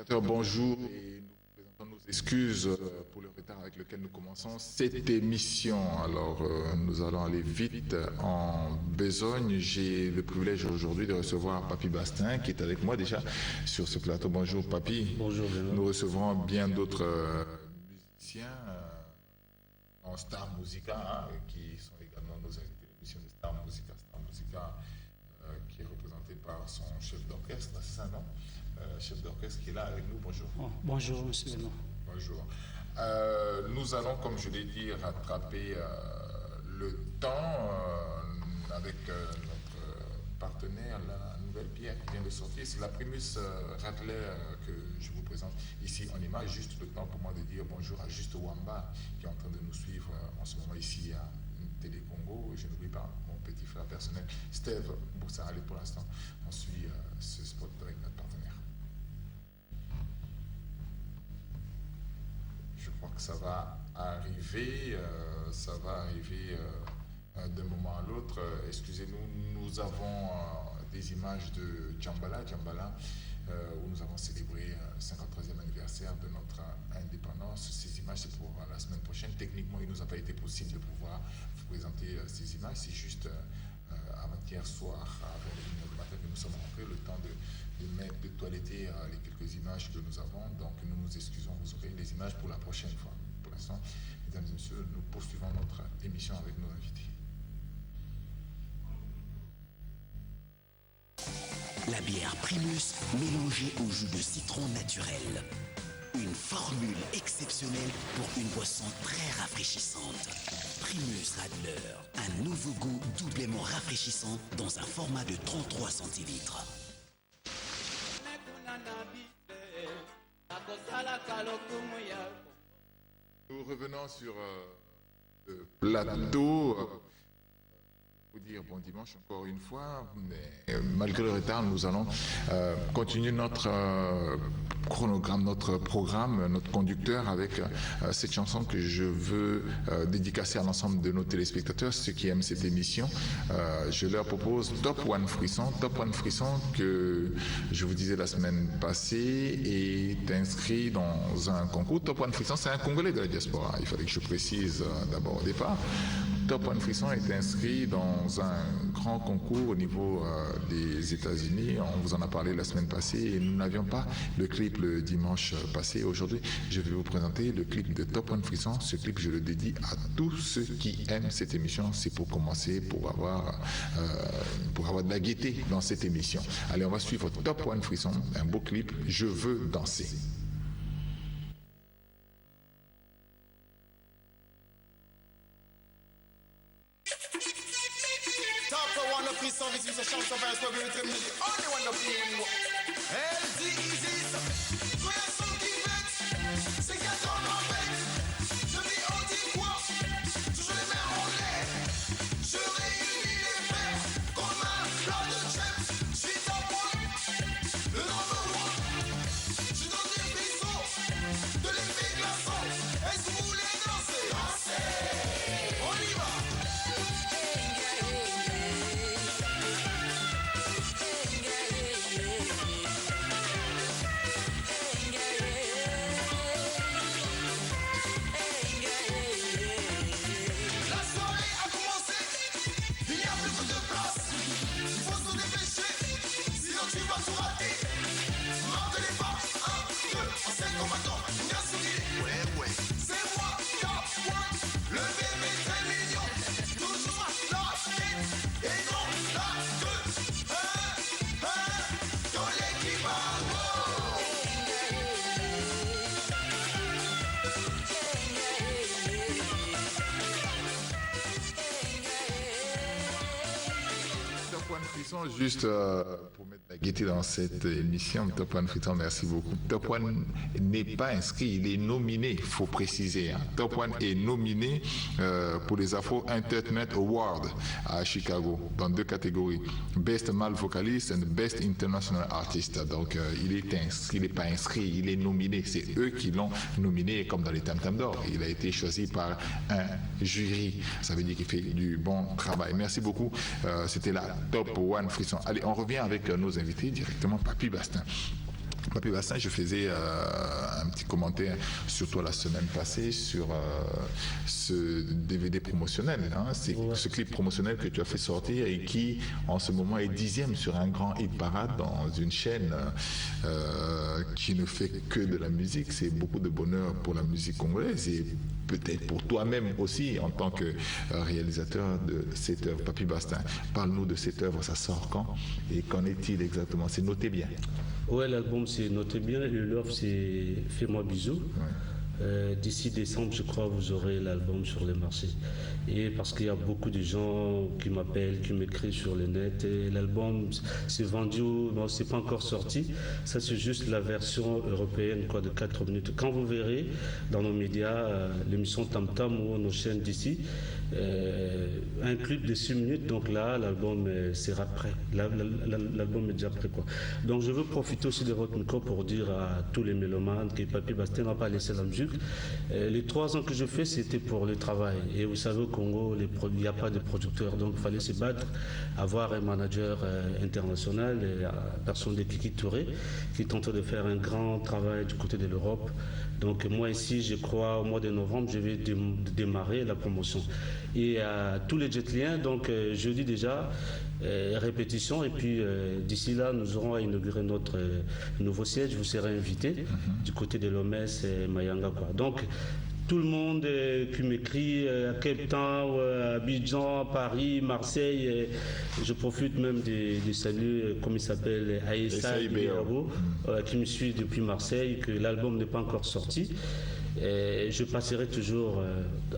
Bonjour et nous présentons nos excuses pour le retard avec lequel nous commençons cette émission. Alors, nous allons aller vite en besogne. J'ai le privilège aujourd'hui de recevoir Papy Bastin qui est avec moi déjà sur ce plateau. Bonjour Papy. Bonjour Benoît. Nous recevrons bien d'autres musiciens en Star Musica qui sont également nos invités de l'émission de Star Musica. Star Musica qui est représenté par son chef d'orchestre, c'est ça, non? Chef d'orchestre qui est là avec nous. Bonjour. Oh, bonjour, monsieur Benoît. Bonjour. Nous allons, comme je l'ai dit, rattraper le temps avec notre partenaire, la nouvelle pierre qui vient de sortir. C'est la Primus Radler que je vous présente ici en image. Juste le temps pour moi de dire bonjour à Juste Wamba qui est en train de nous suivre en ce moment ici à Télé Congo. Je n'oublie pas mon petit frère personnel, Steve Boussarali. Pour l'instant, on suit ce spot avec notre partenaire. Je crois que ça va arriver d'un moment à l'autre. Excusez-nous, nous avons des images de Djambala, où nous avons célébré le 53e anniversaire de notre indépendance. Ces images, c'est pour la semaine prochaine. Techniquement, il ne nous a pas été possible de pouvoir vous présenter ces images. C'est juste avant-hier soir, avant les 1h du matin, que nous sommes rentrés, le temps de toiletter les quelques images que nous avons. Donc nous nous excusons, vous aurez les images pour la prochaine fois. Pour l'instant, mesdames et messieurs, nous poursuivons notre émission avec nos invités. La bière Primus mélangée au jus de citron naturel. Une formule exceptionnelle pour une boisson très rafraîchissante. Primus Radler, un nouveau goût doublement rafraîchissant dans un format de 33 centilitres. Nous revenons sur le plateau. Vous dire bon dimanche encore une fois, mais malgré le retard, nous allons continuer notre chronogramme, notre programme, notre conducteur avec cette chanson que je veux dédicacer à l'ensemble de nos téléspectateurs, ceux qui aiment cette émission. Je leur propose Top One Frisson que je vous disais la semaine passée est inscrit dans un concours. Top One Frisson, c'est un Congolais de la diaspora, il fallait que je précise d'abord au départ. Top One Frisson est inscrit dans un grand concours au niveau des États-Unis. On vous en a parlé la semaine passée et nous n'avions pas le clip le dimanche passé. Aujourd'hui, je vais vous présenter le clip de Top One Frisson. Ce clip, je le dédie à tous ceux qui aiment cette émission. C'est pour commencer, pour avoir de la gaieté dans cette émission. Allez, on va suivre Top One Frisson, un beau clip. Je veux danser. This is a chance of us where we return to the only one of being LG Easy. Soyez son qui veut, c'est qu'à ton embête. Je dis on dit quoi, toujours les mains en l'air. Je réunis les frères comme un plat de chips. Je suis top one, le number one. Je donne des frissons, de l'effet glaçon. Est-ce que vous voulez danser? Danser, on y va. Juste pour mettre la gaieté dans cette émission, Top One Frisson, merci beaucoup. Top One n'est pas inscrit, il est nominé, il faut préciser. Top One est nominé pour les Afro Entertainment Awards à Chicago, dans 2 catégories, Best Male Vocalist and Best International Artist. Donc il est inscrit, il n'est pas inscrit, il est nominé. C'est eux qui l'ont nominé, comme dans les Tam Tam d'Or. Il a été choisi par un jury. Ça veut dire qu'il fait du bon travail. Merci beaucoup. C'était la Top One Frisson. Allez, on revient avec nos invités directement. Papy Bastin. Papi Bastien, je faisais un petit commentaire sur toi la semaine passée sur ce DVD promotionnel, hein, ce clip promotionnel que tu as fait sortir et qui en ce moment est 10e sur un grand hit parade dans une chaîne qui ne fait que de la musique. C'est beaucoup de bonheur pour la musique congolaise et peut-être pour toi-même aussi en tant que réalisateur de cette œuvre. Papi Bastien, parle-nous de cette œuvre, ça sort quand et qu'en est-il exactement? C'est noté bien. Ouais, l'album c'est noté bien et l'œuvre c'est Fais-moi bisous. Ouais. D'ici décembre, je crois, vous aurez l'album sur les marchés. Et parce qu'il y a beaucoup de gens qui m'appellent, qui m'écrivent sur le net. Et l'album s'est vendu, bon, c'est pas encore sorti. Ça, c'est juste la version européenne, quoi, de 4 minutes. Quand vous verrez dans nos médias, l'émission Tam Tam ou nos chaînes d'ici, un clip de 6 minutes. Donc là, l'album sera prêt. L'album est déjà prêt, quoi. Donc je veux profiter aussi de votre micro pour dire à tous les mélomanes que Papi Bastien n'a pas laissé la musique. Les 3 ans que je fais, c'était pour le travail. Et vous savez, au Congo, il n'y a pas de producteur. Donc, il fallait se battre, avoir un manager international, la personne de Kiki Touré, qui tente de faire un grand travail du côté de l'Europe. Donc, moi, ici, je crois, au mois de novembre, je vais démarrer la promotion. Et à tous les jetliens, donc, jeudi déjà, répétition. Et puis, d'ici là, nous aurons à inaugurer notre nouveau siège. Vous serez invités du côté de l'OMS et Mayanga, quoi. Donc, tout le monde qui m'écrit à Cape Town, à Abidjan, Paris, Marseille, je profite même de saluer, comme il s'appelle, Aïssa Ibéabo, qui me suit depuis Marseille, que l'album n'est pas encore sorti. Et je passerai toujours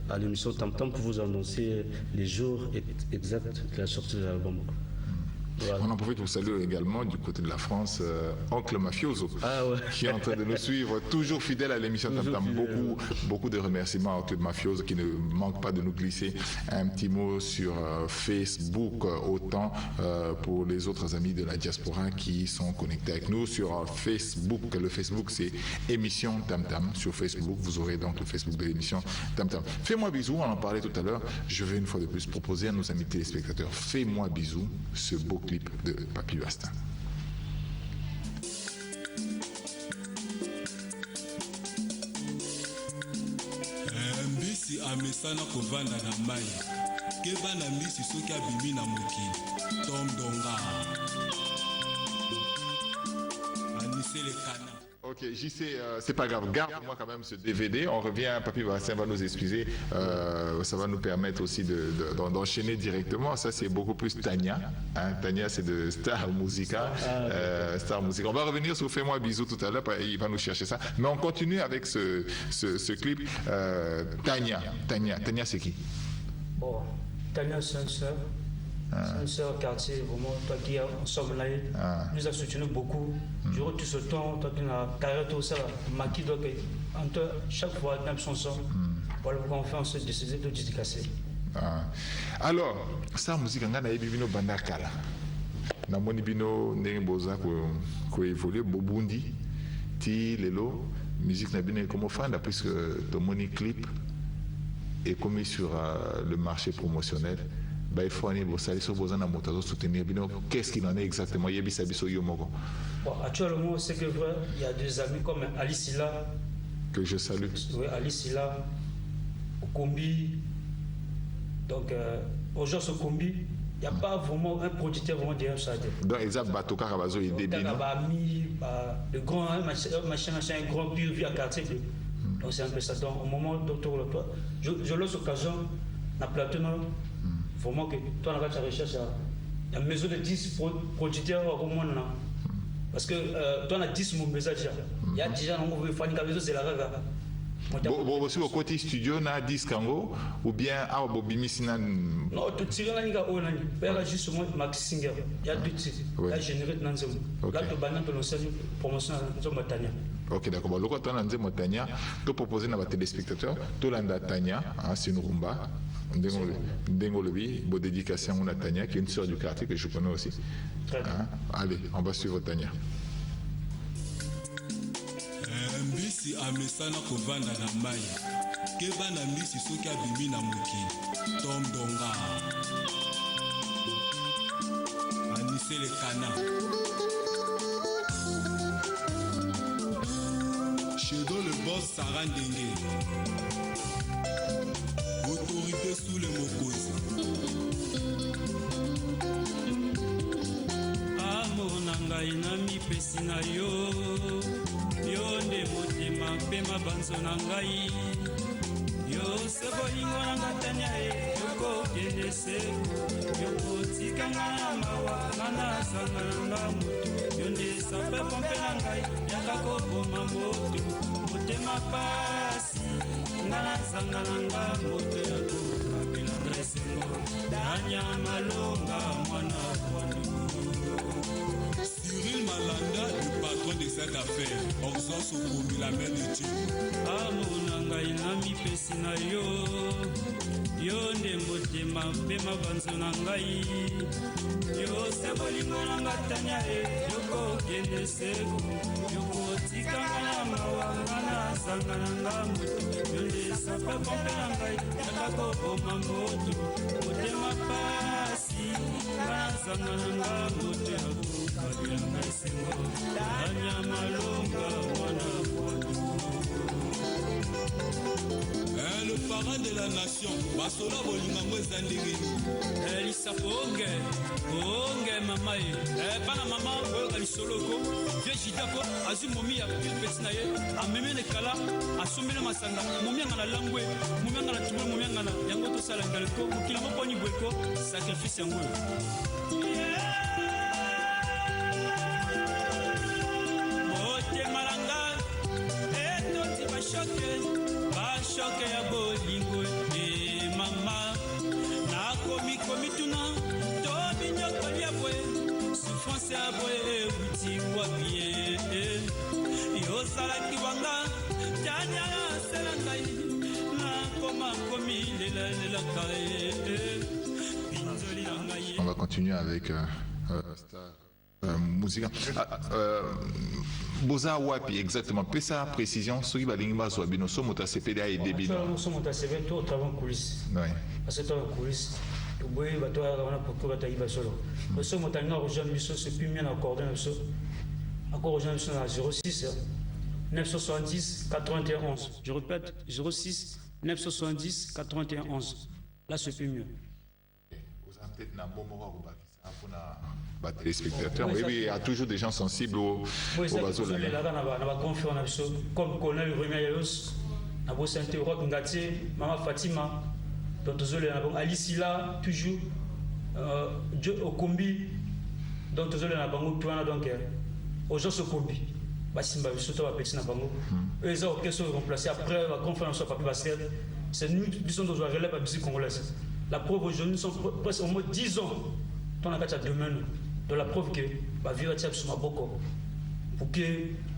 à l'émission Tam Tam pour vous annoncer les jours exacts de la sortie de l'album. Voilà. On en profite pour saluer également du côté de la France, Oncle Mafioso, qui est en train de nous suivre, toujours fidèle à l'émission Tam Tam. Beaucoup de remerciements à Oncle Mafioso qui ne manque pas de nous glisser un petit mot sur Facebook, autant pour les autres amis de la diaspora qui sont connectés avec nous sur Facebook. Le Facebook, c'est émission Tam Tam. Sur Facebook, vous aurez donc le Facebook de l'émission Tam Tam. Fais-moi bisous, on en parlait tout à l'heure. Je vais une fois de plus proposer à nos amis téléspectateurs, Fais-moi bisous, ce beau clip de Papi Bastien. Mbisi amesana kovanda na mai keba na mbisi soki abimi na mokili tondonga anisele kana. Ok, JC, c'est pas grave, garde-moi quand même ce DVD. On revient, Papi Bastien va nous excuser. Ça va nous permettre aussi d'enchaîner directement. Ça, c'est beaucoup plus Tania. Hein. Tania, c'est de Star Musica. Star Musica. On va revenir sur Fais-moi bisous tout à l'heure. Il va nous chercher ça. Mais on continue avec ce clip. Tania, c'est qui? Bon, Tania, c'est une sœur. C'est une sœur quartier, vraiment, toi qui ensemble là, nous a soutenu beaucoup. Durant tout ce temps, toi qui as carrière tout ça, Maki, donc, chaque fois, même son son, voilà pourquoi on fait, on s'est décidé de dédicacer. Alors, Star Musica, on a eu Bino Bandakala. On a eu Bino Nengoza qui a évolué, Bobundi, Ti, Lelo, musique n'a bien comme fan, puisque ton moni clip est commis sur le marché promotionnel. Qu'est-ce qu'il en est exactement? Bon, actuellement, c'est que vrai, il y a des amis comme Alice Silla, que je salue. Oui, Alice Silla, au Combi. Donc, aujourd'hui, au Combi, il n'y a pas vraiment un producteur vraiment derrière ça. Donc, exact, Batoka Rabazo est débile. Le grand machin, un grand pire via quartier. Donc, c'est un peu ça. Donc, au moment où je laisse l'occasion, la plateau. Vraiment que toi, tu recherches la maison de 10 producteurs au monde. Parce que toi, on a 10 messages. Il y a déjà un maison, c'est la raga. Bon, aussi au côté studio, on a 10 kango ou bien à Bobimisina. Non, tout tiré là, il y a juste Max Singer. Il y a deux titres. Là, généré dans ce moment. Là, tu vas dans le promotion de Tania. Ok, d'accord. Le côté de Tania, tu proposes à téléspectateurs, tu l'as Tania, c'est une rumba. Ndengolobi, beau dédication à Tania, qui est une sœur du quartier que je connais aussi. Allez, on va suivre Tania. Mbisi amesana kovanda na mai keba na mbisi soki abimi na mokili tondonga anisele kana. Chédo le boss Sarah Ndenge. Autorité sous le Mokozi. Amour na ngai na mipesi na yo. Yo nde motema mpe mabanzo na ngai. Yo se bolingo na ngatanya e. Yokokende se. Yokotikanga na mawa. Ngana sanga na nga moto. Yo nde sape pompe na ngai. Yaka koboma moto. Motema pasi. Ngana sanga na nga moto. Yako kabila ngesengo. Danya malonga mwana kwandu. Cyril Malanda, le patron de cette affaire, Oxos Okomi, la main de Dieu. Amour na ngai na mipesi na yo. Yo nde motema mpe mabanzo na ngai. Yo se bolingo na ngatanya e. Yokokende seko. Yokotikanga na mawa. Ngana sanga na nga moto. Yo nde sape pompe na ngai. Yaka koboma moto. Motema pasi. Ngana sanga na nga moto. Yakokabila ngai sengo. Danya malonga mwana kwandu. Le parent de la nation, Basola Bolingango Zandegeni. Elisa Onge, Onge mama ye. Bana mama oyoka lisoloko. Vie jidako azu momi ya peti na ye. Ameme ne kala, asombele masanga. Momi ngana langwe, momi ngana tumwe, momi ngana yango to sala ngaleko. Mukila moponi bweko, sacrifice yango. Mote malanga, etoti bashoke. Bashoke ya bolingo e mama. Nakomi komituna, tobi nyoko liabwe. Souffrance ya bwe uti wabie. Yosala kiwanga, janya ya selangai. Nakoma komi lela kae. Pinzoli langai. On va continuer avec musique. Boza Wapi, exactement. Peu ça précision, ceux qui va l'ingba soit bino, so mota CPDA et débino. Nous sommes à CPDA, tout au travail en coulisses. Oui. Parce que tu as en coulisses. Tu vois, tu as pour que tu ailles solo. Nous sommes à rejoindre le c'est plus bien accordé. Encore rejoindre le 06 970 91. Je répète, 06 970 91. Là, c'est plus mieux. Vous avez peut-être un bon moment pour téléspectateurs. Oui, oui, il y a toujours des gens sensibles au bateau. Comme Colonel Rémi Ayos, Nabo Santé, Rock Ngati, Maman Fatima, Alice là, toujours, Dieu au combi, donc tous les Nabango, donc, aux gens au combi. Bassimba, surtout à Petit Nabango. Eux, ils ont remplacé après la conférence sur papier basket. C'est nous qui sommes dans la relève à la musique congolaise. La preuve aujourd'hui, nous sommes presque au moins 10 ans dans la carte demain. De la preuve que ma vie va être sur ma boco. Pour que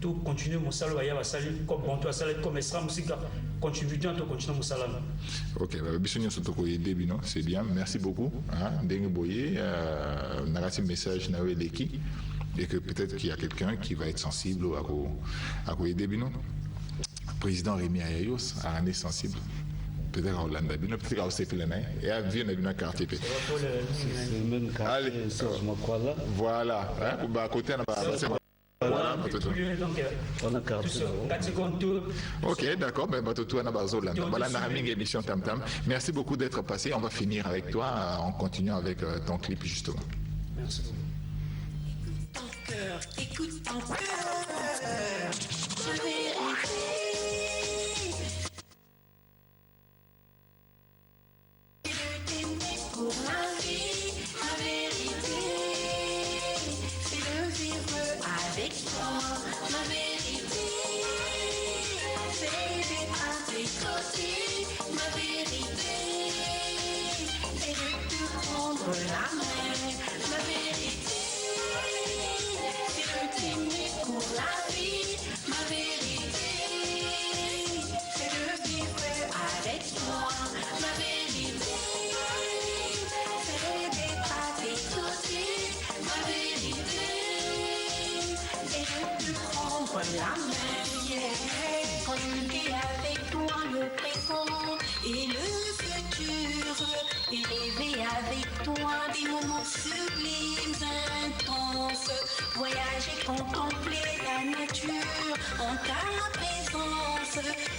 tout continue mon salaire, il y a comme bon, toi, salaire comme extra musique, contribuant à continuer mon salaire. Ok, c'est bien, merci beaucoup. Dengue Boye, on a reçu un message et que peut-être qu'il y a quelqu'un qui va être sensible à Debino. Président Rémi Ayos a rendu sensible. Peut-être à Hollande, peut-être à Osefilena, et à Vienne, à quartier. C'est le même quartier, je me crois là. Voilà, à côté, on a quartier. Ok, d'accord, mais voilà, émission Tam Tam. Merci beaucoup d'être passé. On va finir avec toi en continuant avec ton clip, justement. Merci beaucoup. Écoute ton cœur, je vais pour la vie, la vérité, c'est de vivre avec toi, la vérité, c'est d'être à tes côtés, ma vérité, c'est de te prendre la main, la vérité, c'est de t'aimer pour la vie, ma vérité, c'est de vivre avec toi, ma vérité. La main, yeah. Quand je vis avec toi, le présent et le futur. futur et rêver avec toi des moments sublimes, intenses. Voyager, contempler la nature en ta présence.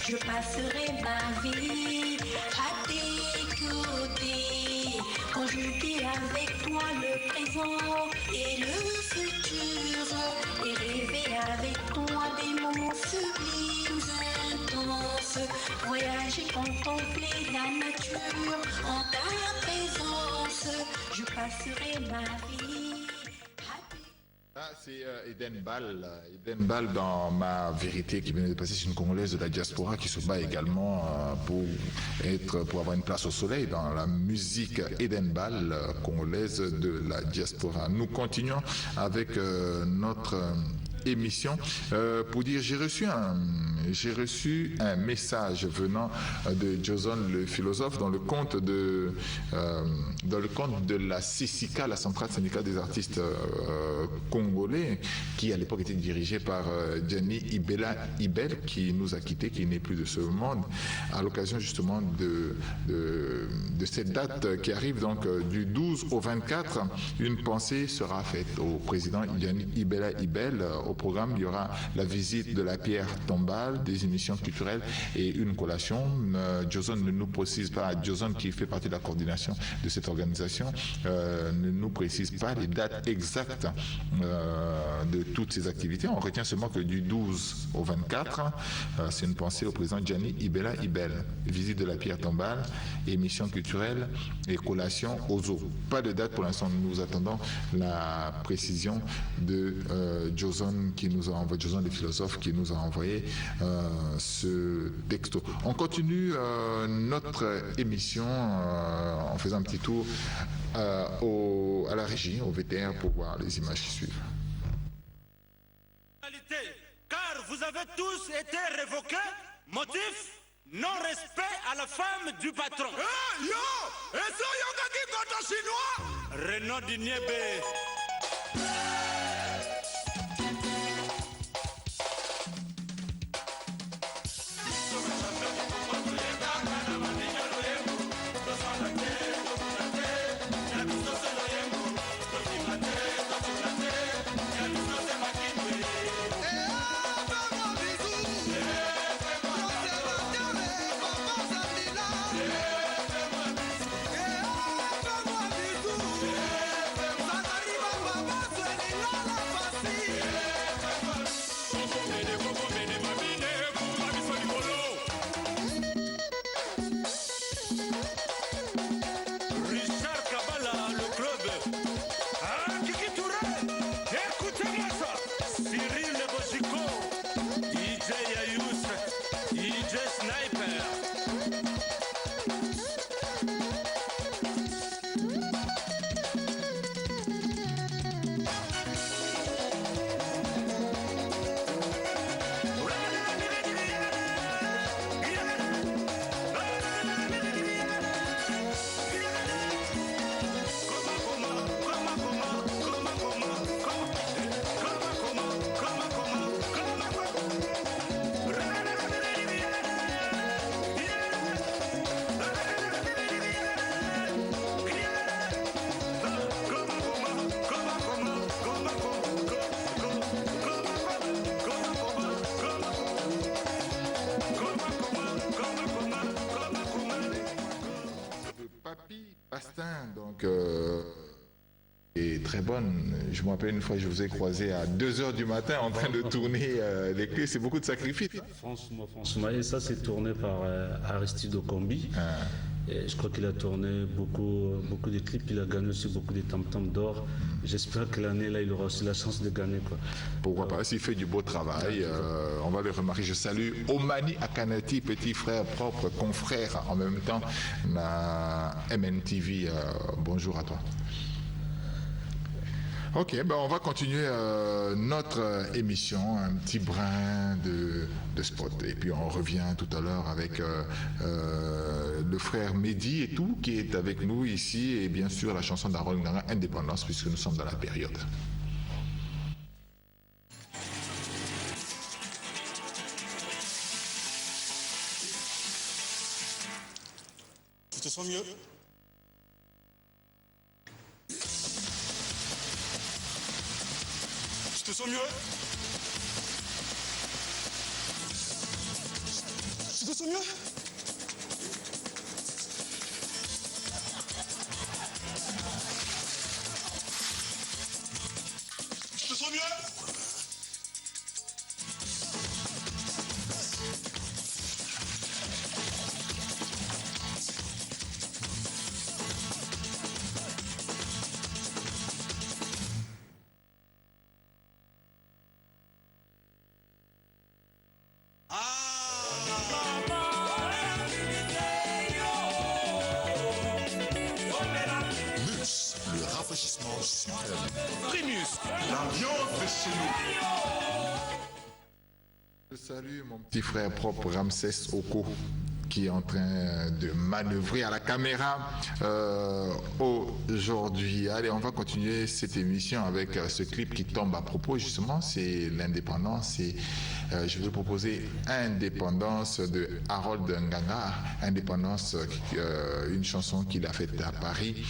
Je passerai ma vie à tes côtés. Quand je vis avec toi le présent et le futur et rêver avec toi des moments sublimes, intenses. Voyager, contempler la nature en ta présence. Je passerai ma vie à tes Ah, c'est Eden Ball. Eden Ball dans Ma Vérité qui venait de passer. C'est une Congolaise de la diaspora qui se bat également pour avoir une place au soleil dans la musique. Eden Ball, congolaise de la diaspora. Nous continuons avec notre émission pour dire j'ai reçu un message venant de Joson le philosophe dans le compte de la CSICA, la Centrale syndicale des artistes congolais, qui à l'époque était dirigée par Gianni Ibela Ibel, qui nous a quittés, qui n'est plus de ce monde, à l'occasion justement de cette date qui arrive donc du 12 au 24. Une pensée sera faite au président Gianni Ibela Ibel. Au programme, il y aura la visite de la pierre tombale, des émissions culturelles et une collation. Joson ne nous précise pas, Joson qui fait partie de la coordination de cette organisation, ne nous précise pas les dates exactes de toutes ces activités. On retient seulement que du 12 au 24, c'est une pensée au président Gianni Ibela Ibel. Visite de la pierre tombale, émissions culturelles et collation aux eaux. Pas de date pour l'instant, nous attendons la précision de Joson qui nous a envoyé, Joson le philosophe qui nous a envoyé ce texto. On continue notre émission en faisant un petit tour à la régie, au VTR, pour voir les images qui suivent. Car vous avez tous été révoqués, motif non-respect à la femme du patron. Renaud Diniebe. Donc, est très bonne. Je me rappelle une fois, je vous ai croisé à 2h du matin en train de tourner les clés. C'est beaucoup de sacrifices. Franchement. Et ça, c'est tourné par Aristide Okombi. Et je crois qu'il a tourné beaucoup de clips. Il a gagné aussi beaucoup de tam-tam d'or. J'espère que l'année, là, il aura aussi la chance de gagner, quoi. Pourquoi pas, s'il fait du beau travail, on va le remarquer. Je salue Omani Akanati, petit frère propre, confrère en même temps, à MNTV. Bonjour à toi. Ok, ben on va continuer notre émission, un petit brin de spot. Et puis on revient tout à l'heure avec le frère Mehdi et tout, qui est avec nous ici. Et bien sûr la chanson d'Aaron Nganga, Indépendance, puisque nous sommes dans la période. Tu te sens mieux? Tu te sens mieux? Tu te sens mieux? Tu te sens mieux? Mus, le rafraîchissement suprême. Primus, l'ambiance de chez nous. Je salue mon petit frère propre Ramsès Oko qui est en train de manœuvrer à la caméra aujourd'hui. Allez, on va continuer cette émission avec ce clip qui tombe à propos justement, c'est l'indépendance et je vais vous proposer Indépendance de Harold Nganga, Indépendance, une chanson qu'il a faite à Paris,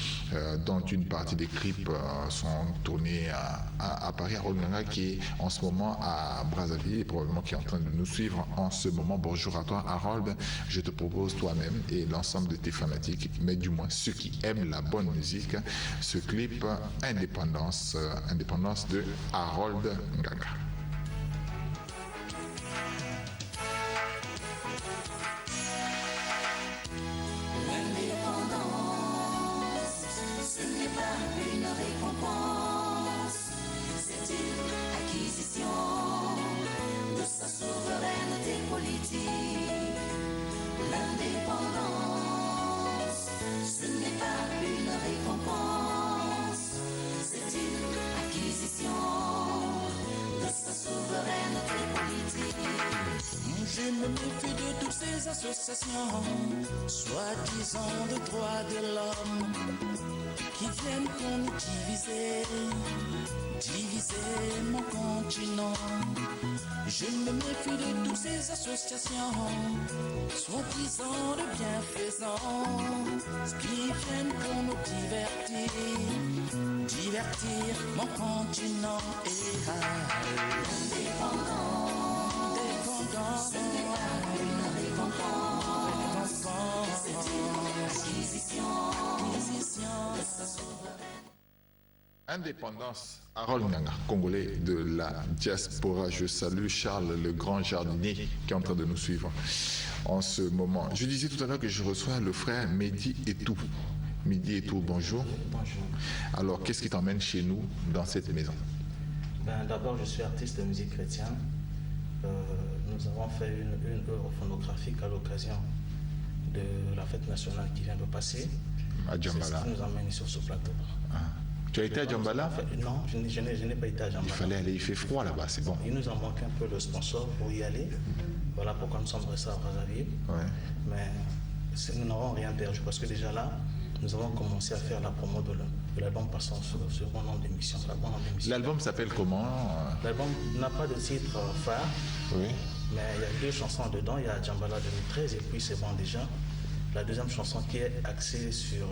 dont une partie des clips sont tournés à Paris. Harold Nganga qui est en ce moment à Brazzaville et probablement qui est en train de nous suivre en ce moment. Bonjour à toi Harold, je te propose toi-même et l'ensemble de tes fanatiques, mais du moins ceux qui aiment la bonne musique, ce clip Indépendance, Indépendance de Harold Nganga. Je me méfie de toutes ces associations, soi-disant de droits de l'homme, qui viennent pour nous diviser mon continent. Je me méfie de toutes ces associations, soi-disant de bienfaisants, qui viennent pour nous divertir mon continent. Et ce n'est pas une récompense, c'est une acquisition de sa souveraineté. Indépendance, Harold Nganga, Congolais de la diaspora. Je salue Charles, le grand jardinier, qui est en train de nous suivre en ce moment. Je disais tout à l'heure que je reçois le frère Mehdi Etou. Mehdi Etou, bonjour. Bonjour. Alors, qu'est-ce qui t'emmène chez nous dans cette maison? D'abord, je suis artiste de musique chrétienne. Nous avons fait une œuvre phonographique à l'occasion de la fête nationale qui vient de passer. À Djambala. C'est ce qui nous emmène sur ce plateau. Ah. Tu as été à Djambala? Non, je n'ai pas été à Djambala. Il fallait aller, il fait froid là-bas, c'est bon. Il nous en manque un peu de sponsor pour y aller. Voilà pourquoi nous sommes restés à Brazzaville. Ouais. Mais nous n'avons rien perdu parce que déjà là, nous avons commencé à faire la promo de l'album passant sur bon nombre d'émissions. L'album s'appelle comment? L'album n'a pas de titre phare. Oui. Mais il y a deux chansons dedans, il y a Djambala 2013 et puis C'est bon déjà. La deuxième chanson qui est axée sur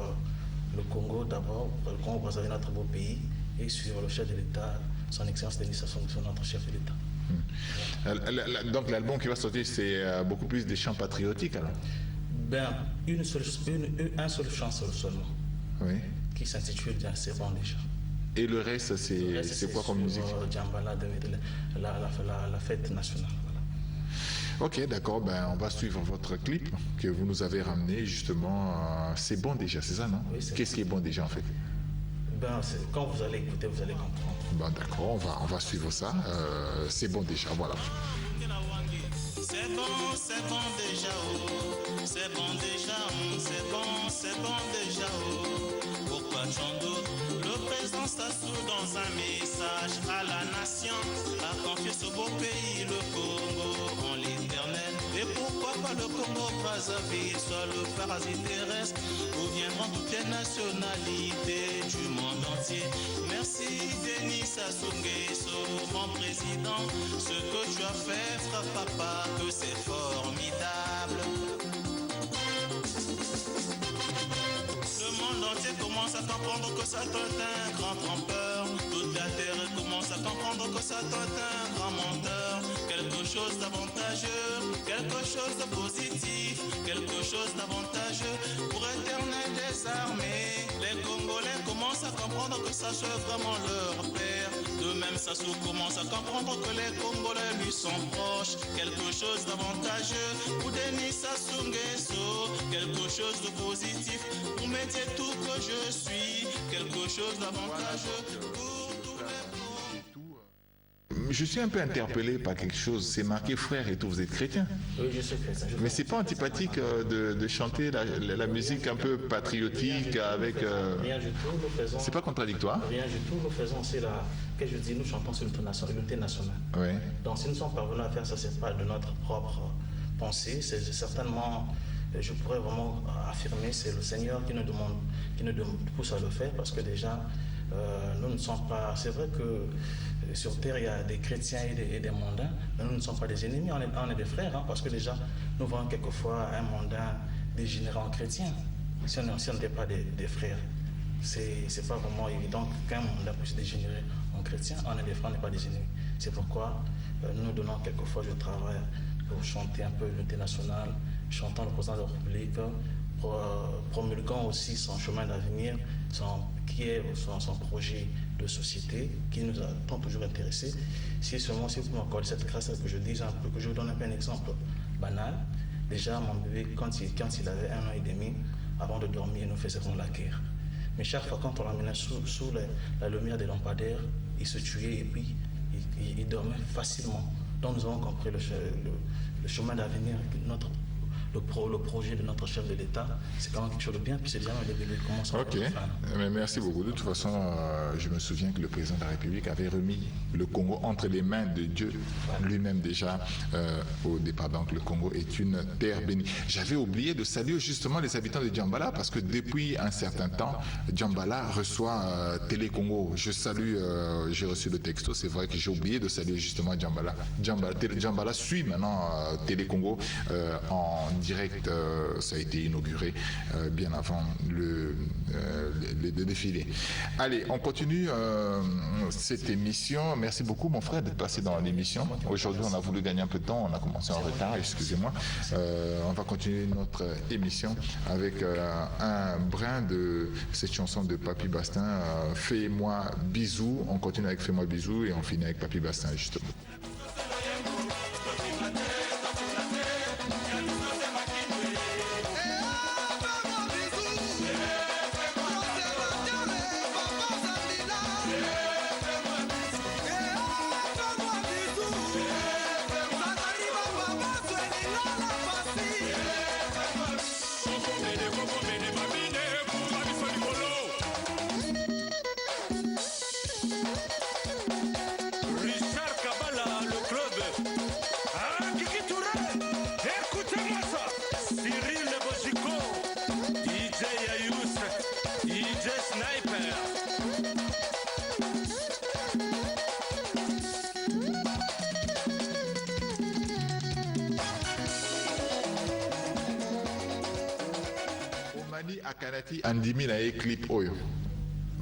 le Congo d'abord, le Congo Brazzaville, notre beau pays, et sur le chef de l'État, son excellence Denis Sassou Nguesso, notre chef de l'État. Donc l'album qui va sortir, c'est beaucoup plus des chants patriotiques alors? Ben, un seul chant seulement, oui. Qui s'intitule C'est bon déjà. Et le reste, c'est quoi comme musique? Djambala, la fête nationale. Ok, d'accord, ben, on va suivre votre clip que vous nous avez ramené justement. C'est bon déjà, c'est ça, non? Oui, qu'est-ce qui est bon déjà en fait? Ben, quand vous allez écouter, vous allez comprendre. Bon, d'accord, on va suivre ça. C'est bon déjà, voilà. C'est bon déjà, oh. C'est bon déjà, oh. C'est bon déjà, oh. Pourquoi Tchando, le président Sassou dans un message à la nation a confié ce beau pays, le Congo, en l'éternel. Et pourquoi pas le Congo Brazzaville soit le paradis terrestre où viendront toutes les nationalités du monde entier. Merci Denis Sassou Nguesso, mon président. Ce que tu as fait, frère papa, que c'est formidable. commence à comprendre que Satan est un grand trompeur. Toute la terre commence à comprendre que Satan est un grand menteur. Quelque chose d'avantageux, quelque chose de positif, quelque chose d'avantageux pour Éternel des armées. Les Congolais commencent à comprendre que Sassou est vraiment leur père. De même, Sassou commence à comprendre que les Congolais lui sont proches. Quelque chose d'avantageux pour Denis Sassou Nguesso. Quelque chose de positif pour mettre tout que je suis. Quelque chose d'avantageux pour tous les pauvres. Je suis un peu interpellé par quelque chose. C'est marqué frère et tout, vous êtes chrétien. Oui, je sais chrétien. Mais c'est pas antipathique de chanter la musique un peu patriotique avec. Rien du tout, nous faisons. C'est pas contradictoire. Rien du tout, nous faisons aussi la. Que je dis, nous chantons sur l'unité nationale. Oui. Donc si nous sommes parvenus à faire ça, c'est pas de notre propre pensée, c'est certainement. Je pourrais vraiment affirmer, c'est le Seigneur qui nous pousse à le faire, parce que déjà, nous ne sommes pas. C'est vrai que sur terre, il y a des chrétiens et des mondains, mais nous ne sommes pas des ennemis, on est des frères, hein, parce que déjà, nous voyons quelquefois un mondain dégénéré en chrétien, si on n'était pas des frères. C'est pas vraiment évident qu'un mondain puisse dégénérer en chrétien, on est des frères, on n'est pas des ennemis. C'est pourquoi nous donnons quelquefois du travail pour chanter un peu l'unité nationale, chantant le président de la République, promulguant aussi son chemin d'avenir, son projet de société qui nous a tant toujours intéressés. Si seulement si vous m'accordez cette grâce que je dise un peu, que je vous donne un peu un exemple banal. Déjà, mon bébé, quand il avait 1 an et demi, avant de dormir, il nous faisait vraiment la guerre. Mais chaque fois quand on l'amenait sous la lumière des lampadaires, il se tuait et puis il dormait facilement. Donc nous avons compris le chemin d'avenir, le projet de notre chef de l'État, c'est quand même quelque chose de bien, puis c'est déjà le début. Ok, mais merci beaucoup. De toute façon, je me souviens que le président de la République avait remis le Congo entre les mains de Dieu lui-même déjà au départ. Donc le Congo est une terre bénie. J'avais oublié de saluer justement les habitants de Djambala, parce que depuis un certain temps, Djambala reçoit Télé Congo. Je salue, j'ai reçu le texto, c'est vrai que j'ai oublié de saluer justement Djambala. Djambala suit maintenant Télé Congo en direct, ça a été inauguré bien avant le défilé. Allez, on continue cette émission. Merci beaucoup mon frère d'être passé dans l'émission. Aujourd'hui on a voulu gagner un peu de temps, on a commencé en retard, excusez-moi. On va continuer notre émission avec un brin de cette chanson de Papy Bastin, Fais-moi bisou. On continue avec Fais-moi bisou et on finit avec Papy Bastin justement. Akanati andimi na clip oyo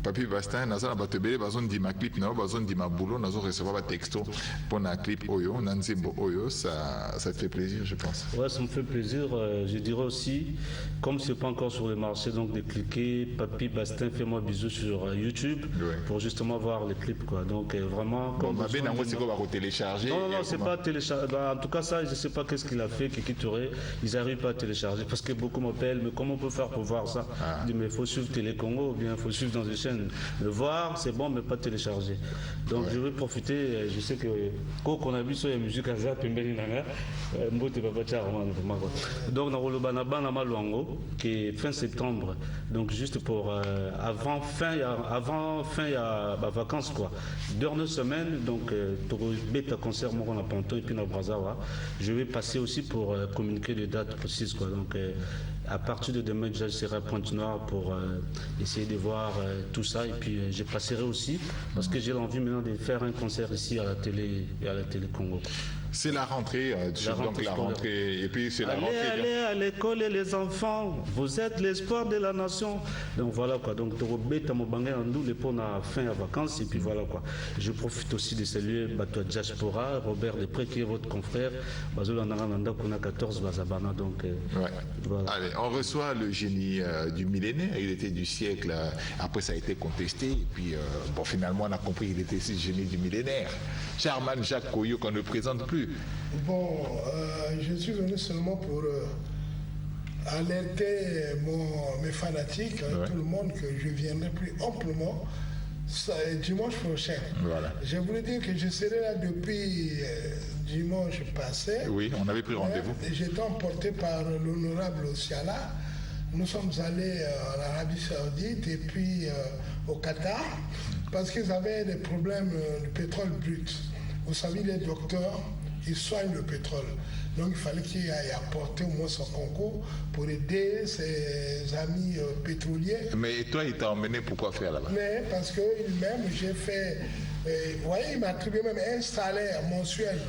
Papy Bastin naza na bato ebele bazondima clip na yo bazondima boulot nazo recevoir ba texto pour na clip oyo na nzembo oyo, ça te fait plaisir je pense. Ouais, ça me fait plaisir. Je dirais aussi, comme c'est pas encore sur le marché, donc de cliquer Papy Bastin Fais-moi bisou sur YouTube pour justement voir les clips quoi. Donc vraiment comme bon, c'est quoi va télécharger. Non, c'est pas télécharger. En tout cas ça, je sais pas qu'est-ce qu'il a fait, Kiki Touré, ils arrivent pas à télécharger parce que beaucoup m'appellent, mais comment on peut faire pour voir ça? Je dis mais il faut suivre Télé Congo ou bien il faut suivre dans des chaînes. Le voir, c'est bon, mais pas télécharger. Donc je vais profiter, je sais que quand on a vu sur la musique à Zap, donc dans le Banabana Maluango, qui est fin septembre, donc juste pour avant fin, il y a vacances quoi. Dernière semaine, donc bêta concert mon à Panto et puis dans Brazawa, je vais passer aussi pour communiquer les dates précises quoi. Donc à partir de demain, je serai à Pointe-Noire pour essayer de voir tout ça. Et puis, je passerai aussi, parce que j'ai l'envie maintenant de faire un concert ici à la télé Congo. C'est la rentrée, donc la rentrée, et puis c'est la rentrée. Allez à l'école et les enfants, vous êtes l'espoir de la nation. Donc voilà quoi, donc pour la fin à vacances, et puis voilà quoi. Je profite aussi de saluer Bato Diaspora, Robert Després qui est votre confrère, on a 14 Bazabana, donc voilà. Allez, on reçoit le génie du millénaire, il était du siècle, après ça a été contesté, et puis bon, finalement on a compris qu'il était le génie du millénaire. Charman Jacques Koyo qu'on ne présente plus. Bon, je suis venu seulement pour alerter mes fanatiques, tout le monde, que je viendrai plus amplement dimanche prochain. Voilà. Je voulais dire que je serai là depuis dimanche passé. Oui, on avait pris rendez-vous. J'étais emporté par l'honorable Osiala. Nous sommes allés en Arabie Saoudite et puis au Qatar parce qu'ils avaient des problèmes de pétrole brut. Vous savez, les docteurs, ils soignent le pétrole. Donc il fallait qu'il aille apporter au moins son concours pour aider ses amis pétroliers. Mais toi, il t'a emmené pourquoi faire là-bas? Mais parce que même j'ai fait, vous voyez, il m'a attribué même un salaire mensuel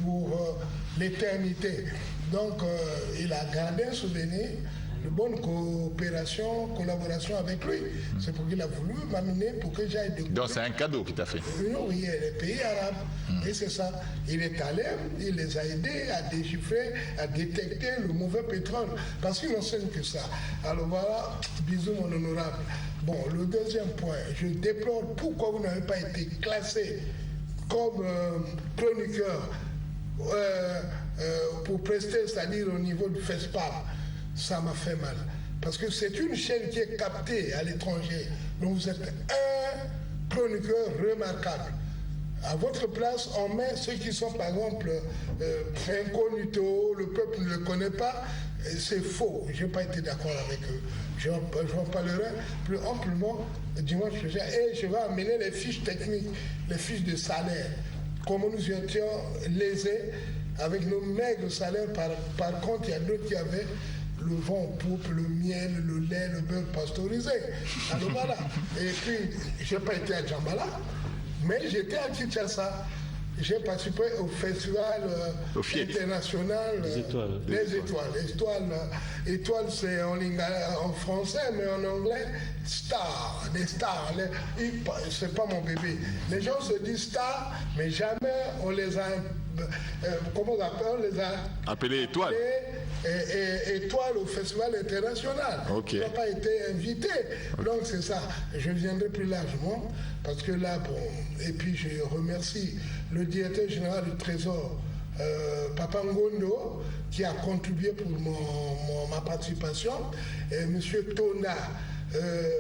pour l'éternité. Donc il a gardé un souvenir de bonne collaboration avec lui. C'est pour qu'il a voulu m'amener pour que j'aille découvrir. Donc c'est un cadeau qu'il t'a fait? Oui, les pays arabes. Et c'est ça. Il est allé, il les a aidés à déchiffrer, à détecter le mauvais pétrole. Parce qu'ils n'enseignent que ça. Alors voilà, bisous mon honorable. Bon, le deuxième point, je déplore pourquoi vous n'avez pas été classé comme chroniqueur pour prester, c'est-à-dire au niveau du FESPAM. Ça m'a fait mal. Parce que c'est une chaîne qui est captée à l'étranger. Donc vous êtes un chroniqueur remarquable. À votre place, on met ceux qui sont par exemple incognito, le peuple ne le connaît pas. C'est faux. Je n'ai pas été d'accord avec eux. J'en parlerai plus amplement dimanche prochain. Et je vais amener les fiches techniques, les fiches de salaire. Comment nous étions lésés avec nos maigres salaires. Par contre, il y a d'autres qui avaient le vent en poupe, le miel, le lait, le beurre pasteurisé. Alors voilà. Et puis, je n'ai pas été à Djambala, mais j'étais à Kinshasa. J'ai participé au festival international des étoiles. Les étoiles. Étoiles, c'est en français, mais en anglais, star, des stars. C'est pas mon bébé. Les gens se disent stars, mais jamais on les a, comment on appelle, on les a appelés étoiles. Étoiles au festival international. Okay. Ils n'ont pas été invités. Donc c'est ça. Je viendrai plus largement parce que là, bon, et puis je remercie le directeur général du Trésor, Papa Ngondo, qui a contribué pour ma participation, et M. Tona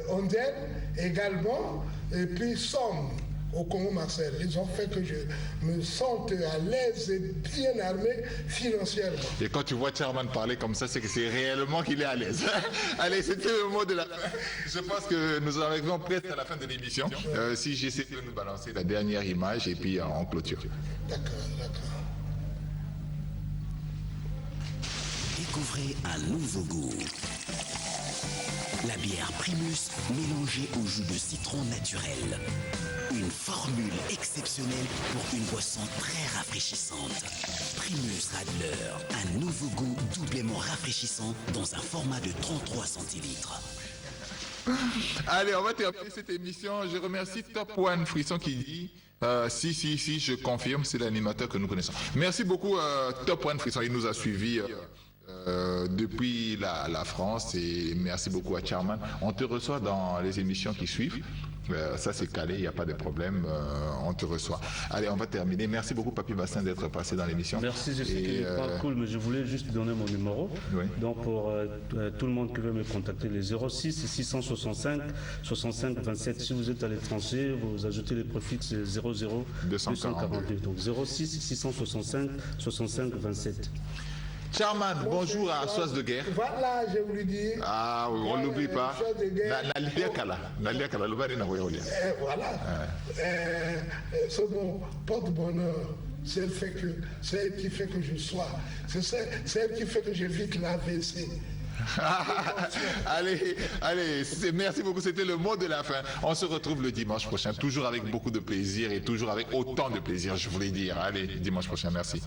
Onden également, et puis Somme au Congo-Marseille. Ils ont fait que je me sente à l'aise et bien armé financièrement. Et quand tu vois Chairman parler comme ça, c'est que c'est réellement qu'il est à l'aise. Allez, c'était le mot de la fin. Je pense que nous en arrivons presque à la fin de l'émission. Si j'essaie de nous balancer la dernière image et puis en clôture. D'accord. Découvrez un nouveau goût. La bière Primus mélangée au jus de citron naturel. Une formule exceptionnelle pour une boisson très rafraîchissante. Primus Radler, un nouveau goût doublement rafraîchissant dans un format de 33 centilitres. Allez, on va terminer cette émission. Je remercie Top One Frisson qui dit si, je confirme, c'est l'animateur que nous connaissons. Merci beaucoup Top One Frisson, il nous a suivis depuis la France, et merci beaucoup à Charman. On te reçoit dans les émissions qui suivent. Ça c'est calé, il n'y a pas de problème, on te reçoit. Allez, on va terminer. Merci beaucoup Papy Bassin d'être passé dans l'émission. Merci, je sais qu'il n'est pas cool, mais je voulais juste donner mon numéro. Oui. Donc pour tout le monde qui veut me contacter, les 06 665 65 27. Si vous êtes à l'étranger, vous ajoutez les préfixes 00 242. Donc 06 665 65 27. Charman, bonjour à Soise de Guerre. Voilà, je voulais dire. Ah oui, on n'oublie pas. Voilà. Ce mon porte-bonheur, c'est elle qui fait que je sois. C'est elle qui fait que j'évite l'AVC. allez, merci beaucoup. C'était le mot de la fin. On se retrouve le dimanche prochain, toujours avec beaucoup de plaisir et toujours avec autant de plaisir, je voulais dire. Allez, dimanche prochain, merci.